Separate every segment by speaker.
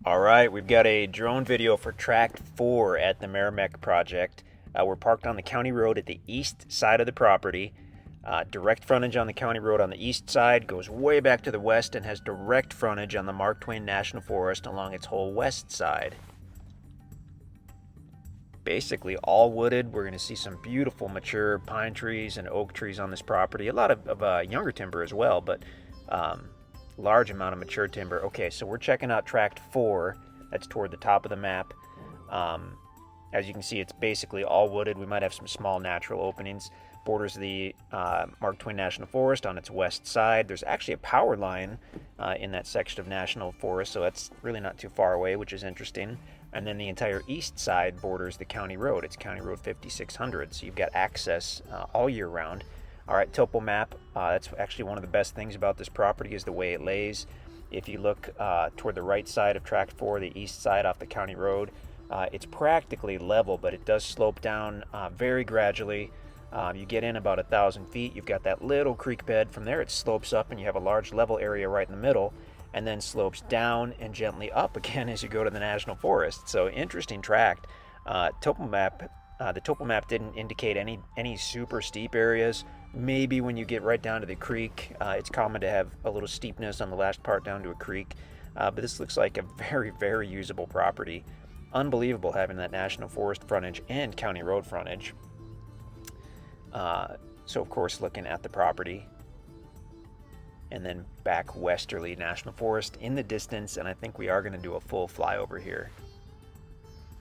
Speaker 1: All right, we've got a drone video for Tract 4 at the Merrimack project. We're parked on the county road at the east side of the property. Direct frontage on the county road on the east side, goes way back to the west and has direct frontage on the Mark Twain National Forest along its whole west side. Basically all wooded. We're going to see some beautiful mature pine trees and oak trees on this property. A lot of younger timber as well, but large amount of mature timber. Okay, so we're checking out Tract 4. That's toward the top of the map. As you can see, it's basically all wooded. We might have some small natural openings. Borders the Mark Twain National Forest on its west side. There's actually a power line in that section of National Forest, so that's really not too far away, which is interesting. And then the entire east side borders the county road. It's County Road 5600, so you've got access all year round. All right, topo map. That's actually one of the best things about this property is the way it lays. If you look toward the right side of Tract 4, the east side off the county road, it's practically level, but it does slope down very gradually. You get in about 1,000 feet. You've got that little creek bed. From there, it slopes up, and you have a large level area right in the middle, and then slopes down and gently up again as you go to the National Forest. So interesting tract. Topo map. The topo map didn't indicate any super steep areas. Maybe when you get right down to the creek, it's common to have a little steepness on the last part down to a creek. But this looks like a very, very usable property. Unbelievable having that National Forest frontage and county road frontage. So of course, looking at the property, and then back westerly, National Forest in the distance, and I think we are going to do a full flyover here.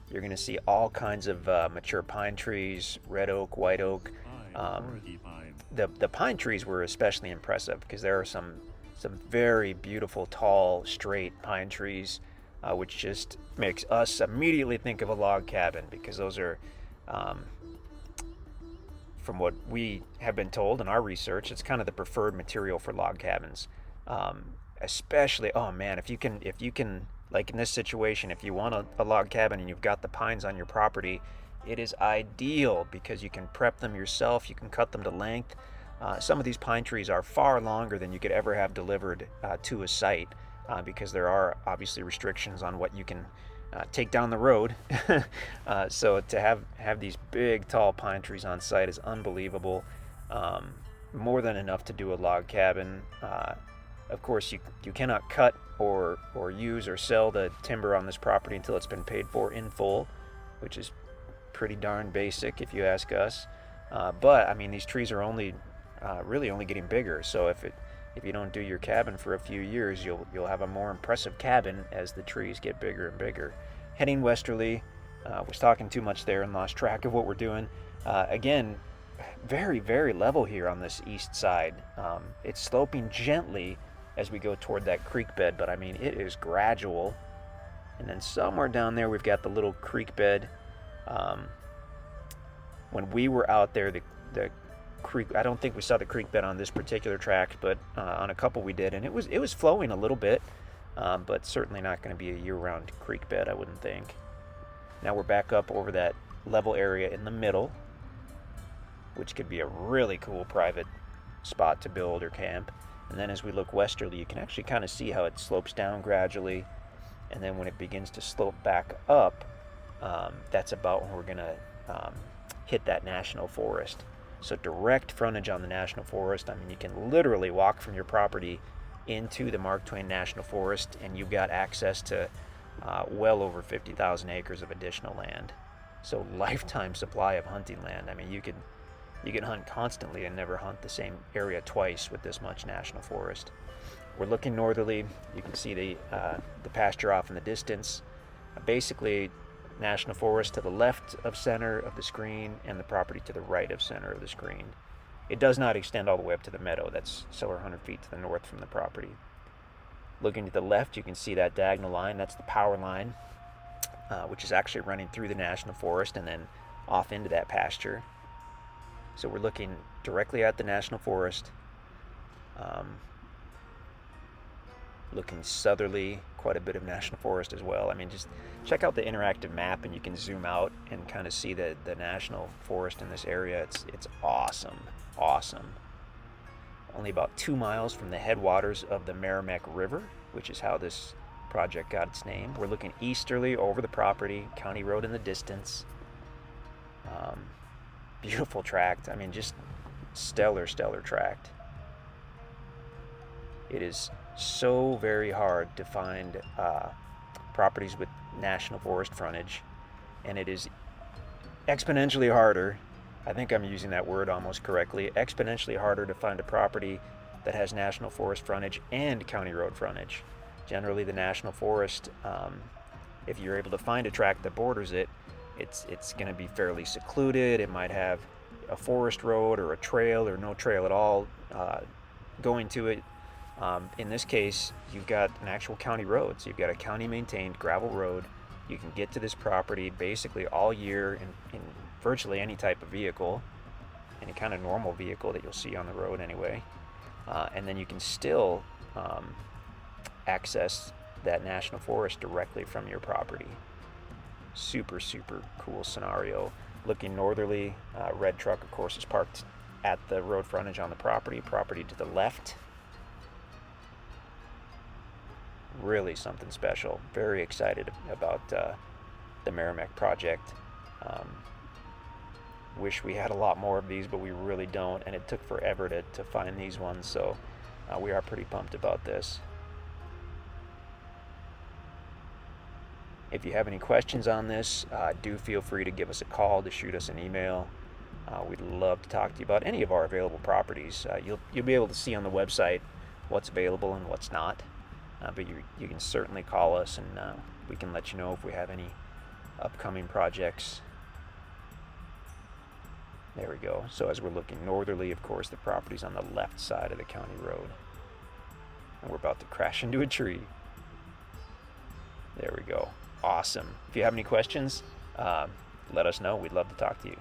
Speaker 1: You're going to see all kinds of mature pine trees, red oak, white oak. The pine trees were especially impressive because there are some very beautiful, tall, straight pine trees, which just makes us immediately think of a log cabin, because those are, from what we have been told in our research, it's kind of the preferred material for log cabins. Especially, oh man, if you can, like in this situation, if you want a log cabin and you've got the pines on your property, it is ideal because you can prep them yourself, you can cut them to length. Some of these pine trees are far longer than you could ever have delivered to a site, because there are obviously restrictions on what you can take down the road. So to have these big tall pine trees on site is unbelievable. More than enough to do a log cabin. Of course, you cannot cut or use or sell the timber on this property until it's been paid for in full, which is pretty darn basic if you ask us. But I mean, these trees are really only getting bigger. So if you don't do your cabin for a few years, you'll have a more impressive cabin as the trees get bigger and bigger. Heading westerly, was talking too much there and lost track of what we're doing. Again, very, very level here on this east side. It's sloping gently as we go toward that creek bed, but I mean, it is gradual. And then somewhere down there, we've got the little creek bed. When we were out there, the creek, I don't think we saw the creek bed on this particular tract, but on a couple we did, and it was flowing a little bit, but certainly not going to be a year-round creek bed, I wouldn't think. Now we're back up over that level area in the middle, which could be a really cool private spot to build or camp. And then as we look westerly, you can actually kind of see how it slopes down gradually, and then when it begins to slope back up, that's about when we're going to hit that National Forest. So direct frontage on the National Forest. I mean, you can literally walk from your property into the Mark Twain National Forest, and you've got access to well over 50,000 acres of additional land. So lifetime supply of hunting land. I mean, you can hunt constantly and never hunt the same area twice with this much National Forest. We're looking northerly. You can see the pasture off in the distance. Basically, National Forest to the left of center of the screen and the property to the right of center of the screen. It does not extend all the way up to the meadow. That's several hundred feet to the north from the property. Looking to the left, you can see that diagonal line. That's the power line, which is actually running through the National Forest and then off into that pasture. So we're looking directly at the National Forest. Looking southerly, quite a bit of National Forest as well. I mean, just check out the interactive map and you can zoom out and kind of see the National Forest in this area. It's awesome. Only about 2 miles from the headwaters of the Merrimack River, which is how this project got its name. We're looking easterly over the property, county road in the distance. Beautiful tract. I mean, just stellar tract. It is so very hard to find properties with national forest frontage, and it is exponentially harder, I think I'm using that word almost correctly, exponentially harder to find a property that has national forest frontage and county road frontage. Generally, the national forest, if you're able to find a tract that borders it, it's going to be fairly secluded. It might have a forest road or a trail or no trail at all going to it. In this case, you've got an actual county road. So you've got a county maintained gravel road. You can get to this property basically all year in virtually any type of vehicle, any kind of normal vehicle that you'll see on the road anyway. And then you can still access that national forest directly from your property. Super cool scenario. Looking northerly, red truck of course is parked at the road frontage on the property to the left. Really something special. Very excited about the Merrimack project. Wish we had a lot more of these, but we really don't, and it took forever to find these ones, so we are pretty pumped about this. If you have any questions on this, do feel free to give us a call, to shoot us an email. We'd love to talk to you about any of our available properties. You'll be able to see on the website what's available and what's not, but you can certainly call us, and we can let you know if we have any upcoming projects. There we go. So as we're looking northerly, of course, the property's on the left side of the county road, and we're about to crash into a tree. There we go. Awesome. If you have any questions, let us know. We'd love to talk to you.